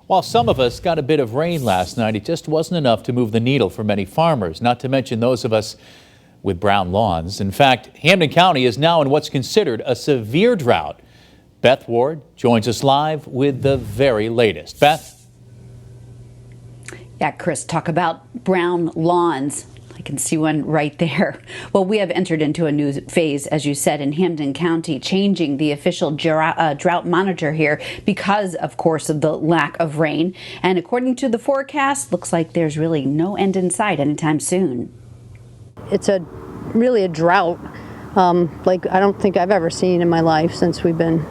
While some of us got a bit of rain last night, it just wasn't enough to move the needle for many farmers, not to mention those of us with brown lawns. In fact, Hampden County is now in what's considered a severe drought. Beth Ward joins us live with the very latest. Beth? Yeah, Chris, talk about brown lawns. I can see one right there. Well, we have entered into a new phase, as you said, in Hampden County, changing the official drought monitor here because, of course, of the lack of rain. And according to the forecast, looks like there's really no end in sight anytime soon. It's really a drought like I don't think I've ever seen in my life since we've been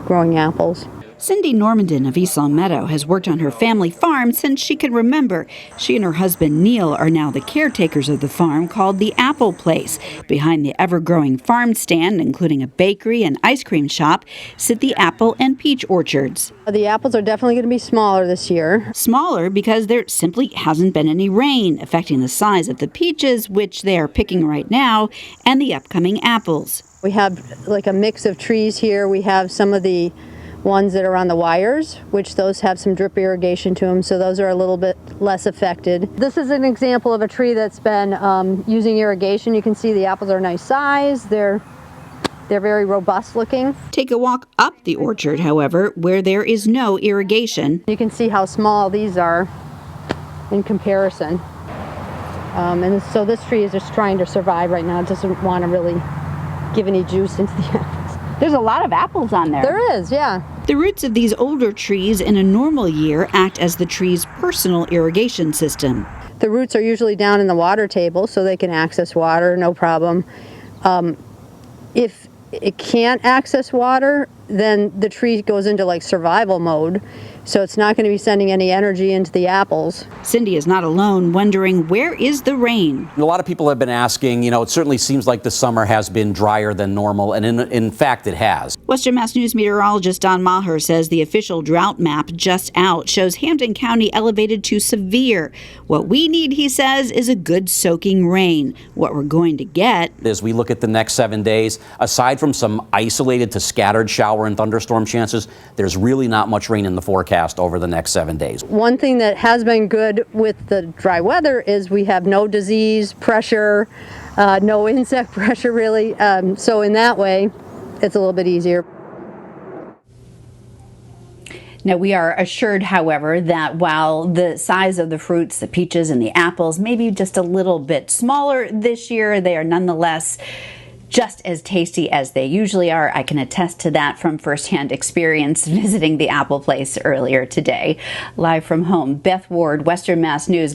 growing apples. Cindy Normandin of East Long Meadow has worked on her family farm since she can remember. She and her husband Neil are now the caretakers of the farm called the Apple Place. Behind the ever-growing farm stand, including a bakery and ice cream shop, sit the apple and peach orchards. The apples are definitely going to be smaller this year. Smaller because there simply hasn't been any rain, affecting the size of the peaches, which they are picking right now, and the upcoming apples. We have like a mix of trees here. We have some of the ones that are on the wires, which those have some drip irrigation to them, so those are a little bit less affected. This is an example of a tree that's been using irrigation. You can see the apples are nice size. They're very robust looking. Take a walk up the orchard, however, where there is no irrigation. You can see how small these are in comparison. And so this tree is just trying to survive right now. It doesn't want to really give any juice into the apples. There's a lot of apples on there. There is, yeah. The roots of these older trees in a normal year act as the tree's personal irrigation system. The roots are usually down in the water table so they can access water, no problem. If it can't access water, then the tree goes into like survival mode. So it's not going to be sending any energy into the apples. Cindy is not alone, wondering where is the rain? A lot of people have been asking, it certainly seems like the summer has been drier than normal, and in fact it has. Western Mass News meteorologist Don Maher says the official drought map just out shows Hampden County elevated to severe. What we need, he says, is a good soaking rain. What we're going to get, as we look at the next 7 days, aside from some isolated to scattered shower and thunderstorm chances, there's really not much rain in the forecast over the next 7 days. One thing that has been good with the dry weather is we have no disease pressure, no insect pressure really. So in that way, it's a little bit easier. Now, we are assured, however, that while the size of the fruits, the peaches and the apples, may be just a little bit smaller this year, they are nonetheless just as tasty as they usually are. I can attest to that from firsthand experience visiting the Apple Place earlier today. Live from home, Beth Ward, Western Mass News.